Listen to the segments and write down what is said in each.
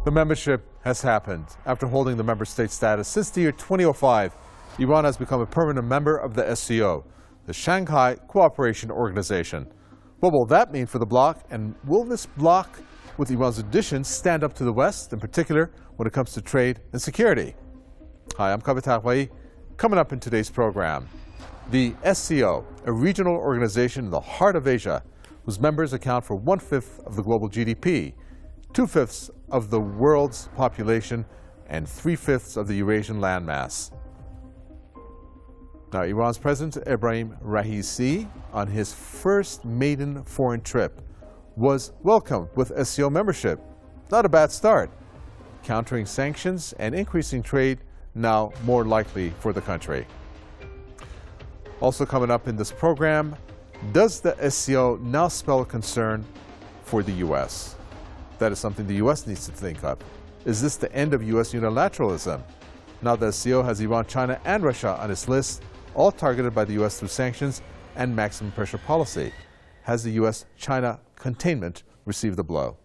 The membership has happened. After holding the member state status since the year 2005, Iran has become a permanent member of the SCO, the Shanghai Cooperation Organization. What will that mean for the bloc, and will this bloc with Iran's addition stand up to the West, in particular when it comes to trade and security? Hi, I'm Kavit Hakwai. Coming up in today's program, the SCO, a regional organization in the heart of Asia, whose members account for 1/5 of the global GDP, 2/5 of the world's population, and 3/5 of the Eurasian landmass. Now, Iran's President Ebrahim Raisi, on his first maiden foreign trip, was welcomed with SCO membership. Not a bad start. Countering sanctions and increasing trade now more likely for the country. Also coming up in this program, does the SCO now spell a concern for the U.S.? That is something the U.S. needs to think of. Is this the end of U.S. unilateralism? Now the SCO has Iran, China, and Russia on its list, all targeted by the U.S. through sanctions and maximum pressure policy. Has the U.S.-China containment received a blow?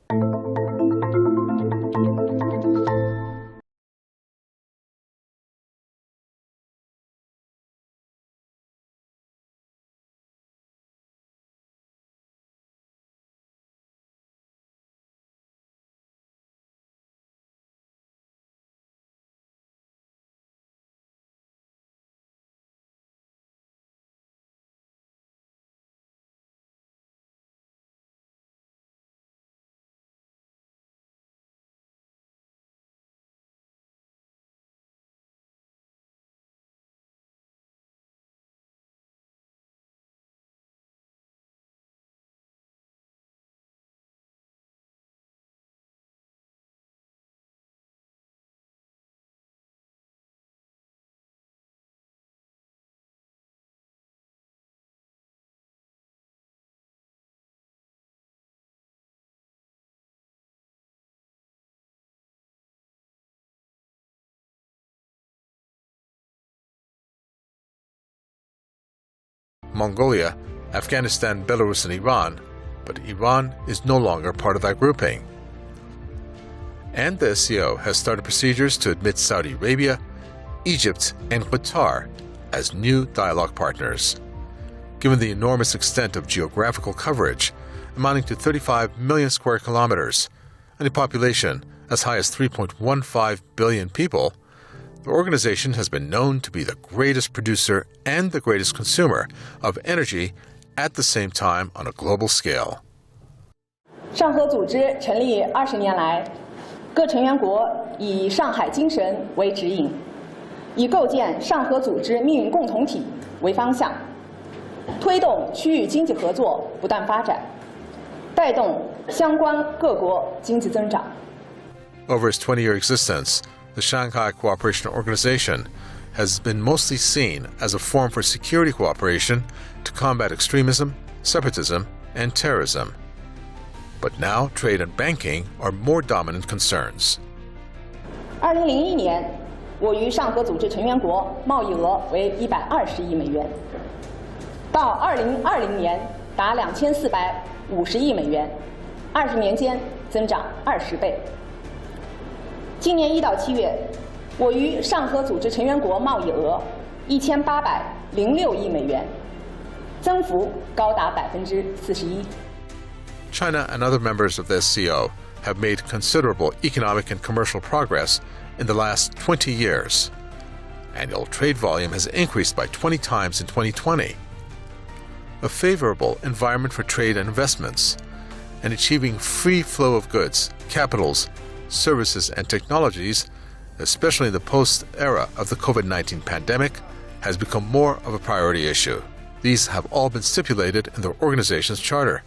Mongolia, Afghanistan, Belarus, and Iran, but Iran is no longer part of that grouping. And the SCO has started procedures to admit Saudi Arabia, Egypt, and Qatar as new dialogue partners. Given the enormous extent of geographical coverage, amounting to 35 million square kilometers, and a population as high as 3.15 billion people, the organization has been known to be the greatest producer and the greatest consumer of energy at the same time on a global scale. 上合组织成立20年来，各成员国以上海精神为指引，以构建上合组织命运共同体为方向，推动区域经济合作不断发展，带动相关各国经济增长。 Over its 20-year existence, the Shanghai Cooperation Organization has been mostly seen as a forum for security cooperation to combat extremism, separatism, and terrorism. But now trade and banking are more dominant concerns. 2001年，我与上合组织成员国贸易额为120亿美元，到2020年达2450亿美元，20年间增长20倍。 今年1到7月，我与上合组织成员国贸易额1806亿美元，增幅高达41%。 China and other members of the SCO have made considerable economic and commercial progress in the last 20 years. Annual trade volume has increased by 20 times in 2020. A favorable environment for trade and investments, and achieving free flow of goods, capitals, services, and technologies, especially in the post-era of the COVID-19 pandemic, has become more of a priority issue. These have all been stipulated in the organization's charter.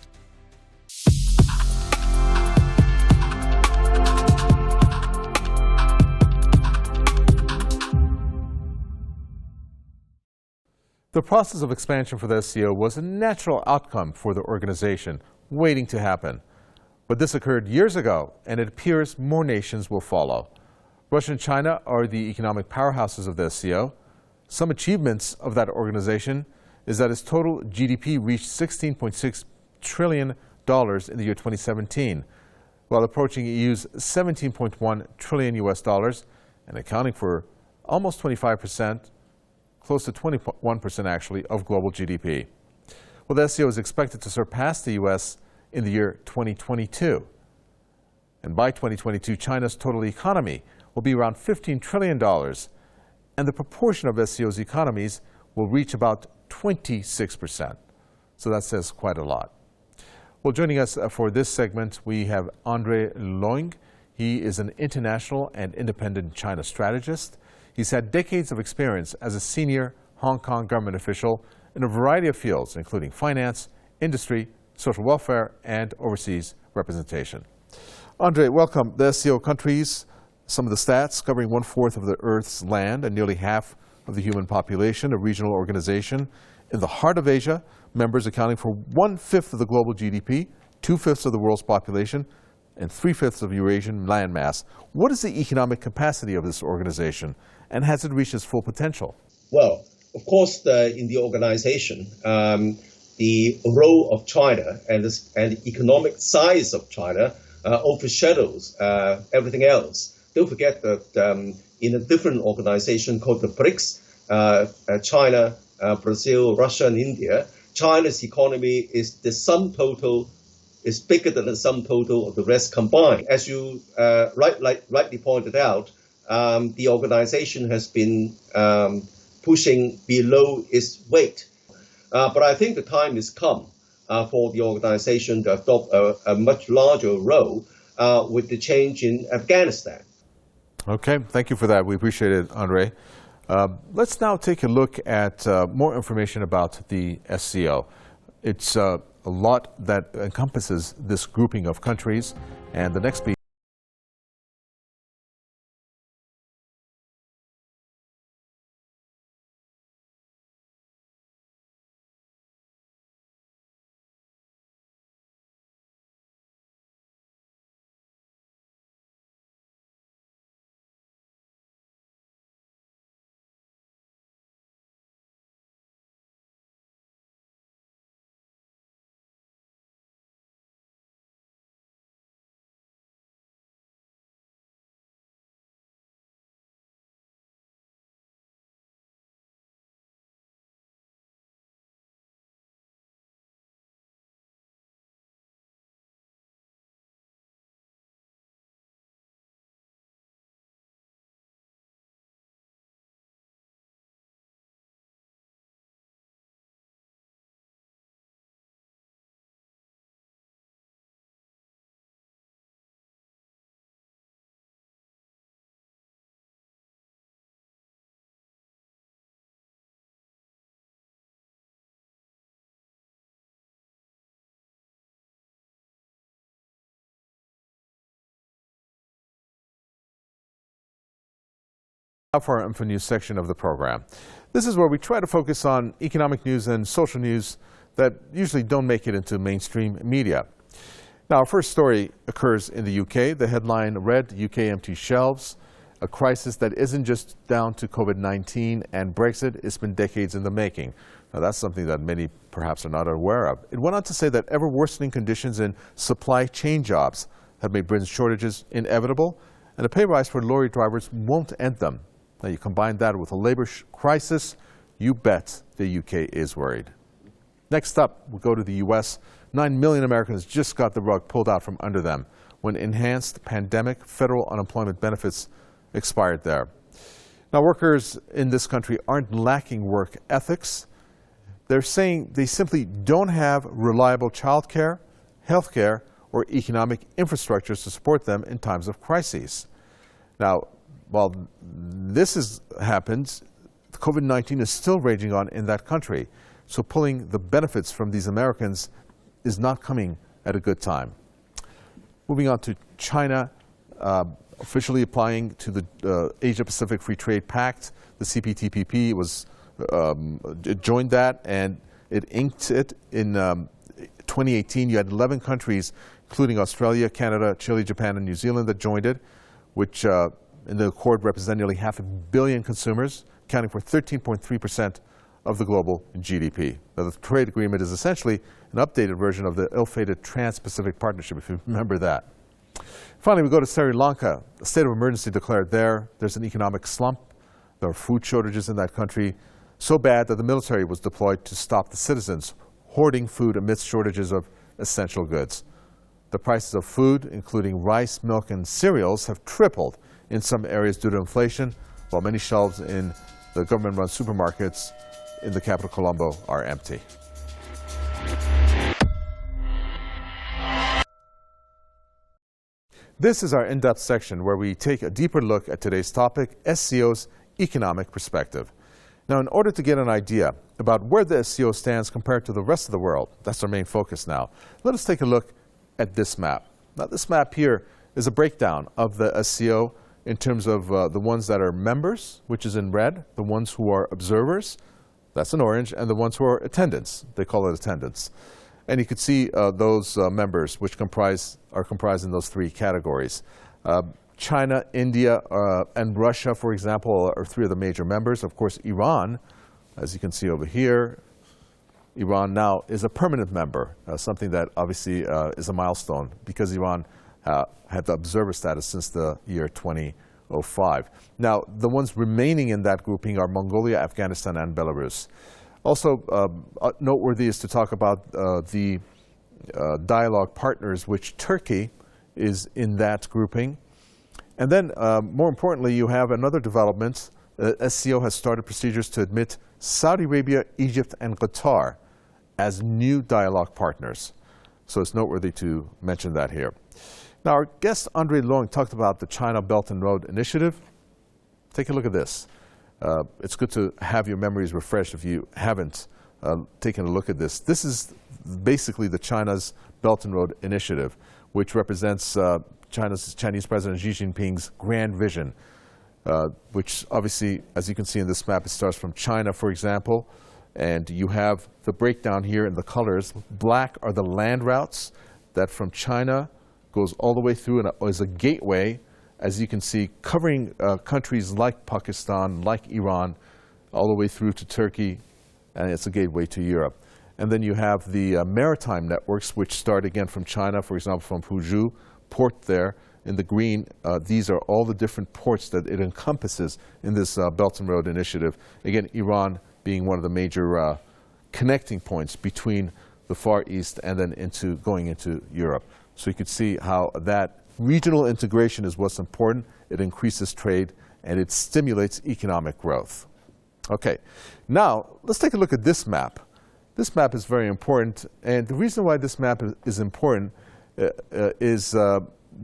The process of expansion for the SCO was a natural outcome for the organization, waiting to happen. But this occurred years ago, and it appears more nations will follow. Russia and China are the economic powerhouses of the SCO. Some achievements of that organization is that its total GDP reached $16.6 trillion in the year 2017. while approaching EU's 17.1 trillion US dollars and accounting for almost 25%, close to 21% actually, of global GDP. Well, the SCO is expected to surpass the US in the year 2022. And by 2022, China's total economy will be around $15 trillion, and the proportion of SCO's economies will reach about 26%. So that says quite a lot. Well, joining us for this segment, we have Andre Loing. He is an international and independent China strategist. He's had decades of experience as a senior Hong Kong government official in a variety of fields, including finance, industry, social welfare, and overseas representation. Andre, welcome. The SCO countries, some of the stats covering 1/4 of the Earth's land and nearly half of the human population, a regional organization in the heart of Asia, members accounting for 1/5 of the global GDP, 2/5 of the world's population, and 3/5 of Eurasian landmass. What is the economic capacity of this organization, and has it reached its full potential? Well, of course, in the organization, the role of China and the economic size of China overshadows everything else. Don't forget that in a different organization called the BRICS, China, Brazil, Russia, and India, China's economy is the sum total is bigger than the sum total of the rest combined. As you rightly pointed out, the organization has been pushing below its weight. But I think the time has come for the organization to adopt a much larger role with the change in Afghanistan. Okay, thank you for that. We appreciate it, Andre. Let's now take a look at more information about the SCO. It's a lot that encompasses this grouping of countries, and the next piece. For our Info News section of the program. This is where we try to focus on economic news and social news that usually don't make it into mainstream media. Now, our first story occurs in the UK. The headline read, UK empty shelves, a crisis that isn't just down to COVID-19 and Brexit. It's been decades in the making. Now, that's something that many perhaps are not aware of. It went on to say that ever worsening conditions in supply chain jobs have made Britain's shortages inevitable, and a pay rise for lorry drivers won't end them. Now, you combine that with a labor crisis, you bet the UK is worried. Next up, we'll go to the U.S. 9 million Americans just got the rug pulled out from under them when enhanced pandemic federal unemployment benefits expired there. Now, workers in this country aren't lacking work ethics. They're saying they simply don't have reliable child care, health care, or economic infrastructures to support them in times of crises. Now, while this has happened, COVID-19 is still raging on in that country. So pulling the benefits from these Americans is not coming at a good time. Moving on to China, officially applying to the Asia-Pacific Free Trade Pact, the CPTPP it joined that, and it inked it in 2018. You had 11 countries, including Australia, Canada, Chile, Japan, and New Zealand, that joined it, which in the accord represent nearly 500 million consumers, accounting for 13.3% of the global GDP. Now, the trade agreement is essentially an updated version of the ill-fated Trans-Pacific Partnership, if you remember that. Finally, we go to Sri Lanka. A state of emergency declared there. There's an economic slump. There are food shortages in that country, so bad that the military was deployed to stop the citizens hoarding food amidst shortages of essential goods. The prices of food, including rice, milk, and cereals, have tripled in some areas due to inflation, while many shelves in the government-run supermarkets in the capital, Colombo, are empty. This is our in-depth section where we take a deeper look at today's topic, SCO's economic perspective. Now, in order to get an idea about where the SCO stands compared to the rest of the world, that's our main focus now, let us take a look at this map. Now, this map here is a breakdown of the SCO in terms of the ones that are members, which is in red, the ones who are observers, that's in orange, and the ones who are attendants, they call it attendants. And you can see those members, which are comprised in those three categories. China, India, and Russia, for example, are three of the major members. Of course, Iran, as you can see over here, Iran now is a permanent member, something that obviously is a milestone because Iran had the observer status since the year 2005. Now, the ones remaining in that grouping are Mongolia, Afghanistan, and Belarus. Also noteworthy is to talk about the dialogue partners, which Turkey is in that grouping. And then, more importantly, you have another development. SCO has started procedures to admit Saudi Arabia, Egypt, and Qatar as new dialogue partners. So it's noteworthy to mention that here. Now, our guest, Andre Leung, talked about the China Belt and Road Initiative. Take a look at this. It's good to have your memories refreshed if you haven't taken a look at this. This is basically the China's Belt and Road Initiative, which represents Chinese President Xi Jinping's grand vision, which obviously, as you can see in this map, it starts from China, for example, and you have the breakdown here in the colors. Black are the land routes that from China goes all the way through and is a gateway, as you can see, covering countries like Pakistan, like Iran, all the way through to Turkey, and it's a gateway to Europe. And then you have the maritime networks, which start again from China, for example, from Fuzhou port there in the green. These are all the different ports that it encompasses in this Belt and Road Initiative. Again, Iran being one of the major connecting points between the Far East and then going into Europe. So you can see how that regional integration is what's important. It increases trade and it stimulates economic growth. Okay, now let's take a look at this map. This map is very important, and the reason why this map is important is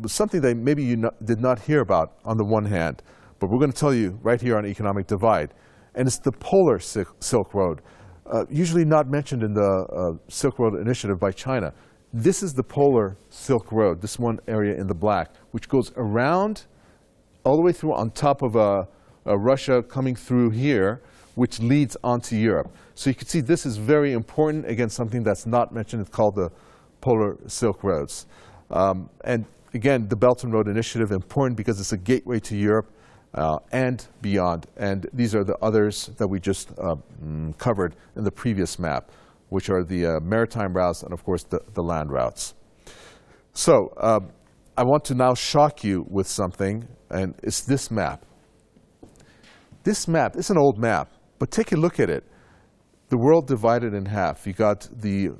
something that maybe you did not hear about on the one hand, but we're going to tell you right here on Economic Divide, and it's the Polar Silk Road, usually not mentioned in the Silk Road Initiative by China. This is the Polar Silk Road, this one area in the black, which goes around all the way through on top of Russia coming through here, which leads onto Europe. So you can see this is very important. Again, something that's not mentioned. It's called the Polar Silk Roads. And again, the Belt and Road Initiative, important because it's a gateway to Europe and beyond. And these are the others that we just covered in the previous map, which are the maritime routes and, of course, the land routes. So I want to now shock you with something, and it's this map. This map, it's an old map, but take a look at it. The world divided in half. You got the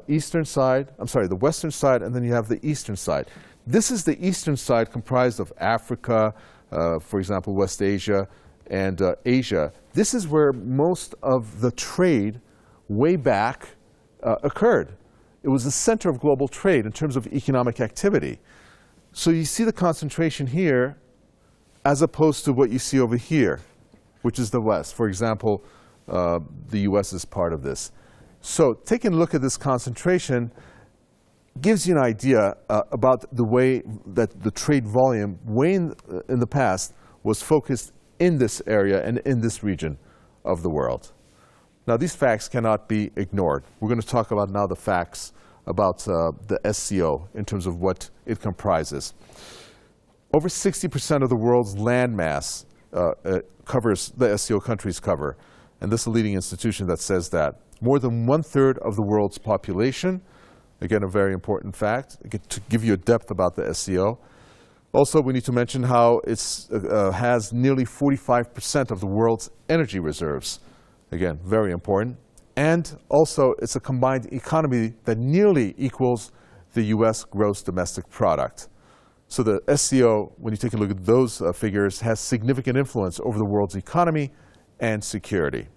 eastern side, the western side, and then you have the eastern side. This is the eastern side comprised of Africa, for example, West Asia, and Asia. This is where most of the trade way back occurred. It was the center of global trade in terms of economic activity. So you see the concentration here as opposed to what you see over here, which is the West. For example, the US is part of this. So taking a look at this concentration gives you an idea about the way that the trade volume way in the past was focused in this area and in this region of the world. Now, these facts cannot be ignored. We're going to talk about now the facts about the SCO in terms of what it comprises. Over 60% of the world's land mass covers the SCO countries cover, and this is a leading institution that says that. More than 1/3 of the world's population, Again, a very important fact to give you a depth about the SCO. Also, we need to mention how it has nearly 45% of the world's energy reserves. Again, very important. And also, it's a combined economy that nearly equals the U.S. gross domestic product. So the SCO, when you take a look at those figures, has significant influence over the world's economy and security.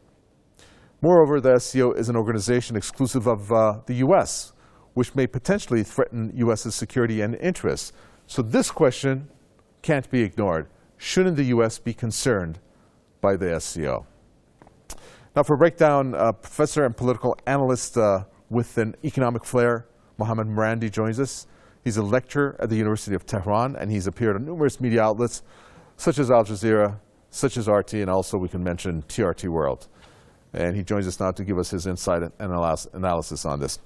Moreover, the SCO is an organization exclusive of the U.S., which may potentially threaten U.S.'s security and interests. So this question can't be ignored. Shouldn't the U.S. be concerned by the SCO? Now for a breakdown, professor and political analyst with an economic flair, Mohammed Marandi joins us. He's a lecturer at the University of Tehran, and he's appeared on numerous media outlets, such as Al Jazeera, such as RT, and also we can mention TRT World. And he joins us now to give us his insight and analysis on this.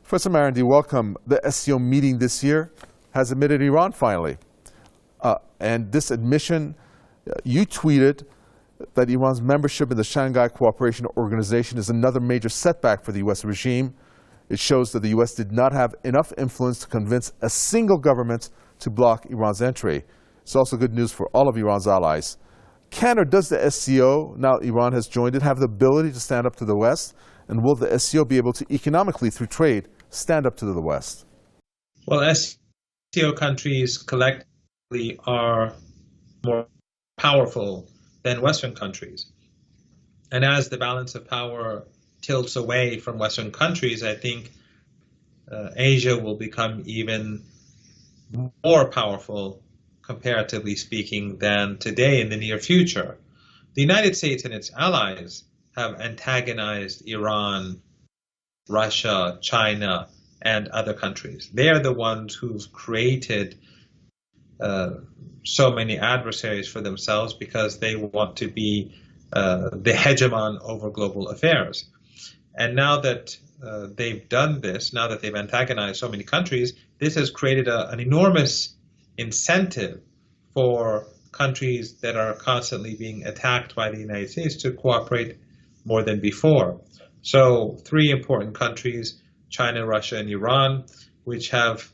Professor Marandi, welcome. The SCO meeting this year has admitted Iran finally. And this admission, you tweeted that Iran's membership in the Shanghai Cooperation Organization is another major setback for the U.S. regime. It shows that the U.S. did not have enough influence to convince a single government to block Iran's entry. It's also good news for all of Iran's allies. Can or does the SCO, now Iran has joined it, have the ability to stand up to the West? And will the SCO be able to economically, through trade, stand up to the West? Well, SCO countries collectively are more powerful than Western countries. And as the balance of power tilts away from Western countries, I think Asia will become even more powerful, comparatively speaking, than today in the near future. The United States and its allies have antagonized Iran, Russia, China, and other countries. They are the ones who've created so many adversaries for themselves because they want to be the hegemon over global affairs. And now that they've done this, now that they've antagonized so many countries, this has created an enormous incentive for countries that are constantly being attacked by the United States to cooperate more than before. So 3 important countries, China, Russia, and Iran, which have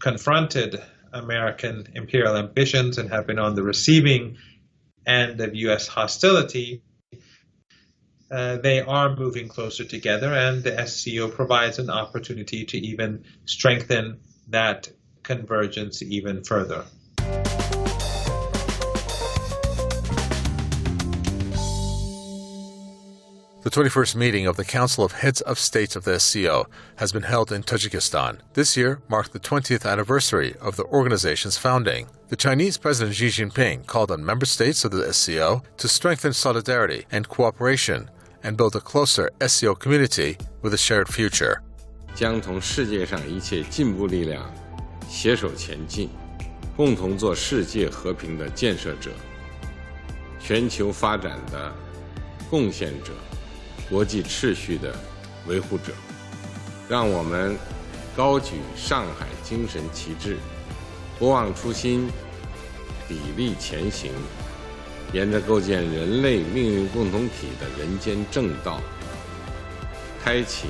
confronted American imperial ambitions and have been on the receiving end of U.S. hostility, they are moving closer together, and the SCO provides an opportunity to even strengthen that convergence even further. The 21st meeting of the Council of Heads of States of the SCO has been held in Tajikistan. This year marked the 20th anniversary of the organization's founding. The Chinese President Xi Jinping called on member states of the SCO to strengthen solidarity and cooperation and build a closer SCO community with a shared future. 将同世界上一切进步力量携手前进，共同做世界和平的建设者、全球发展的贡献者、国际秩序的维护者。让我们高举上海精神旗帜，不忘初心，砥砺前行，沿着构建人类命运共同体的人间正道，开启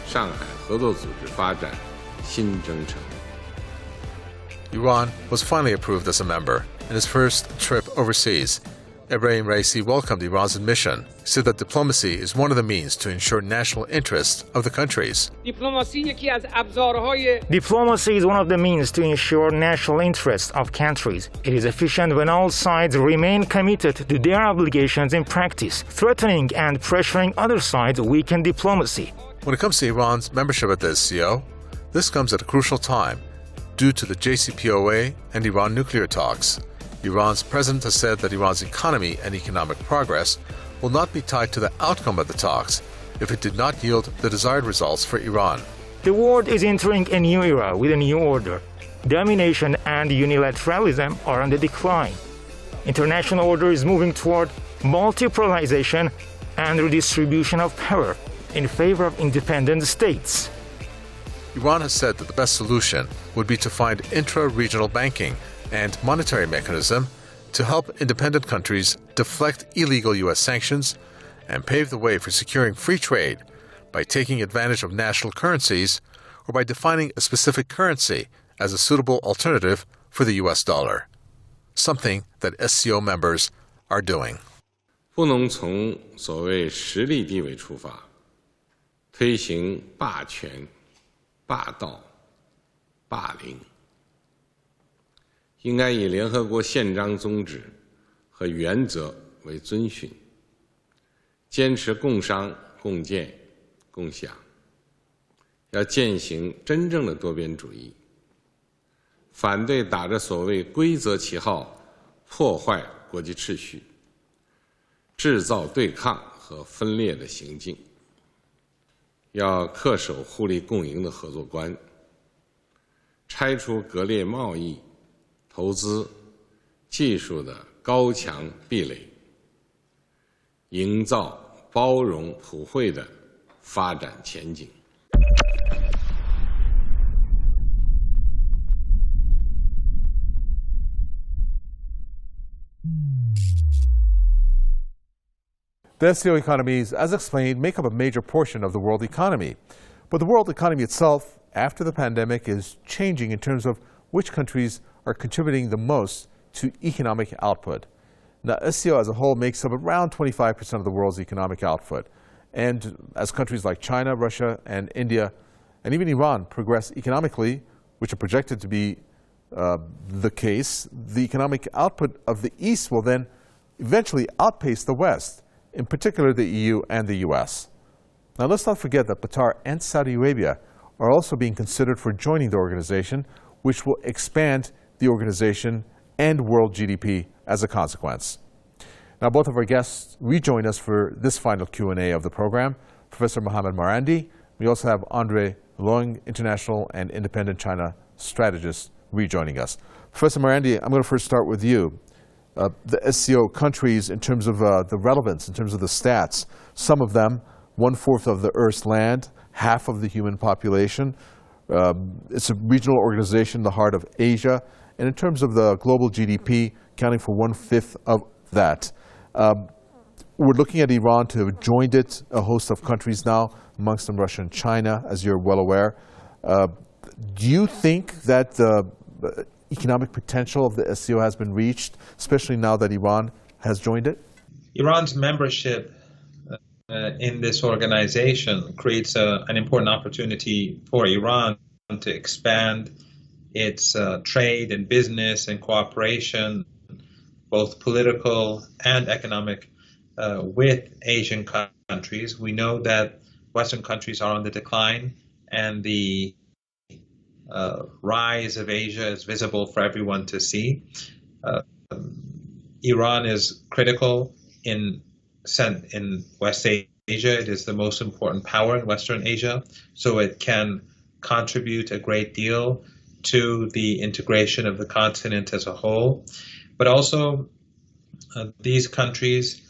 上海合作组织发展新征程。 Iran was finally approved as a member in his first trip overseas. Ebrahim Raisi welcomed Iran's admission. He said that diplomacy is one of the means to ensure national interests of the countries. Diplomacy is one of the means to ensure national interests of countries. It is efficient when all sides remain committed to their obligations in practice. Threatening and pressuring other sides weaken diplomacy. When it comes to Iran's membership at the SCO, this comes at a crucial time due to the JCPOA and Iran nuclear talks. Iran's president has said that Iran's economy and economic progress will not be tied to the outcome of the talks if it did not yield the desired results for Iran. The world is entering a new era with a new order. Domination and unilateralism are on the decline. International order is moving toward multipolarization and redistribution of power in favor of independent states. Iran has said that the best solution would be to find intra-regional banking and monetary mechanism to help independent countries deflect illegal U.S. sanctions and pave the way for securing free trade by taking advantage of national currencies or by defining a specific currency as a suitable alternative for the US dollar, something that SCO members are doing. 不能从所谓实力地位出发，推行霸权、霸道、霸凌，应该以联合国宪章宗旨和原则为遵循，坚持共商、共建、共享，要践行真正的多边主义，反对打着所谓规则旗号破坏国际秩序，制造对抗和分裂的行径，要恪守互利共赢的合作观，拆除割裂贸易、投资、技术的高墙壁垒，营造包容普惠的发展前景。The SCO economies, as explained, make up a major portion of the world economy. But the world economy itself, after the pandemic, is changing in terms of which countries are contributing the most to economic output. Now, SCO as a whole makes up around 25% of the world's economic output. And as countries like China, Russia, and India, and even Iran progress economically, which are projected to be the case, the economic output of the East will then eventually outpace the West, in particular the EU and the US. Now, let's not forget that Qatar and Saudi Arabia are also being considered for joining the organization, which will expand the organization and world GDP as a consequence. Now, both of our guests rejoin us for this final Q&A of the program. Professor Mohamed Marandi. We also have Andre Leung, international and independent China strategist, rejoining us. Professor Marandi, I'm going to first start with you. The SCO countries, in terms of the relevance, in terms of the stats, some of them, 1/4 of the Earth's land, half of the human population. It's a regional organization in the heart of Asia. And in terms of the global GDP, accounting for 1/5 of that. We're looking at Iran to have joined it, a host of countries now, amongst them Russia and China, as you're well aware. Do you think that the economic potential of the SCO has been reached, especially now that Iran has joined it? Iran's membership in this organization creates an important opportunity for Iran to expand its trade and business and cooperation, both political and economic, with Asian countries. We know that Western countries are on the decline, and the rise of Asia is visible for everyone to see. Iran is critical in West Asia. It is the most important power in Western Asia, so it can contribute a great deal to the integration of the continent as a whole. But also, these countries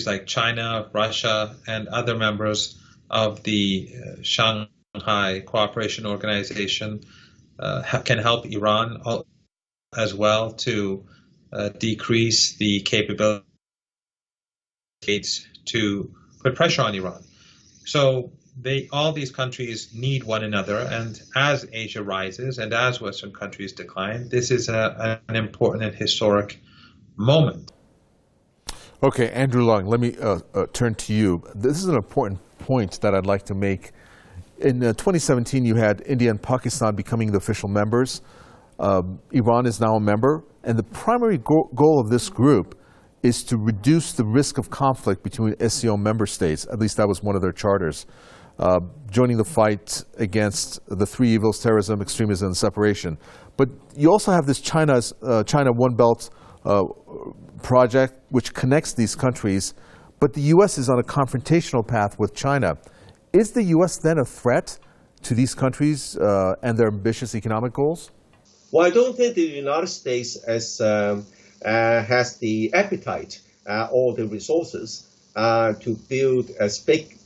like China, Russia, and other members of the Shanghai Cooperation Organization can help Iran as well to decrease the capabilities to put pressure on Iran. So all these countries need one another, and as Asia rises and as Western countries decline, this is an important and historic moment. Okay, Andrew Leung, let me turn to you. This is an important point that I'd like to make. In 2017, you had India and Pakistan becoming the official members. Iran is now a member, and the primary goal of this group is to reduce the risk of conflict between SCO member states. At least that was one of their charters. Joining the fight against the three evils: terrorism, extremism, and separation. But you also have this China One Belt project, which connects these countries. But the U.S. is on a confrontational path with China. Is the U.S. then a threat to these countries and their ambitious economic goals? Well, I don't think the United States has the appetite or the resources to build as big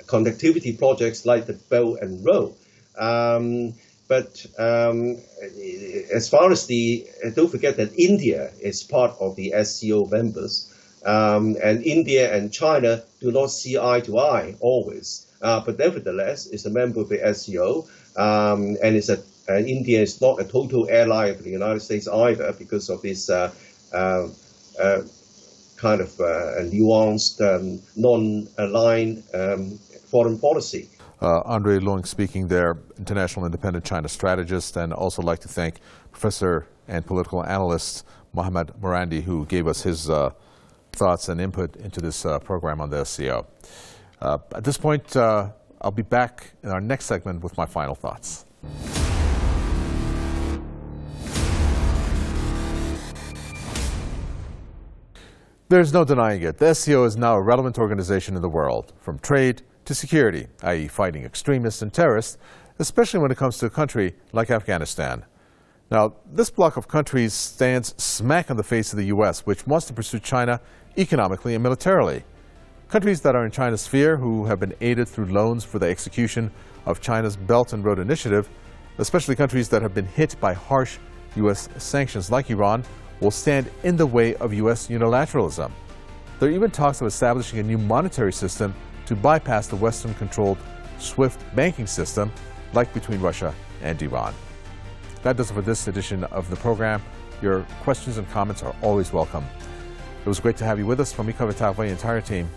connectivity projects like the Belt and Road. But as far as don't forget that India is part of the SCO members, and India and China do not see eye to eye always. but nevertheless is a member of the SCO, and India is not a total ally of the United States either because of this kind of nuanced, non-aligned foreign policy. Andre Leung speaking there, International Independent China strategist, and also like to thank Professor and political analyst Mohammad Morandi, who gave us his thoughts and input into this program on the SCO. At this point, I'll be back in our next segment with my final thoughts. There's no denying it. The SCO is now a relevant organization in the world, from trade to security, i.e. fighting extremists and terrorists, especially when it comes to a country like Afghanistan. Now, this bloc of countries stands smack in the face of the U.S., which wants to pursue China economically and militarily. Countries that are in China's sphere, who have been aided through loans for the execution of China's Belt and Road Initiative, especially countries that have been hit by harsh U.S. sanctions like Iran, will stand in the way of U.S. unilateralism. There are even talks of establishing a new monetary system to bypass the Western-controlled SWIFT banking system, like between Russia and Iran. That does it for this edition of the program. Your questions and comments are always welcome. It was great to have you with us. From me, the entire team,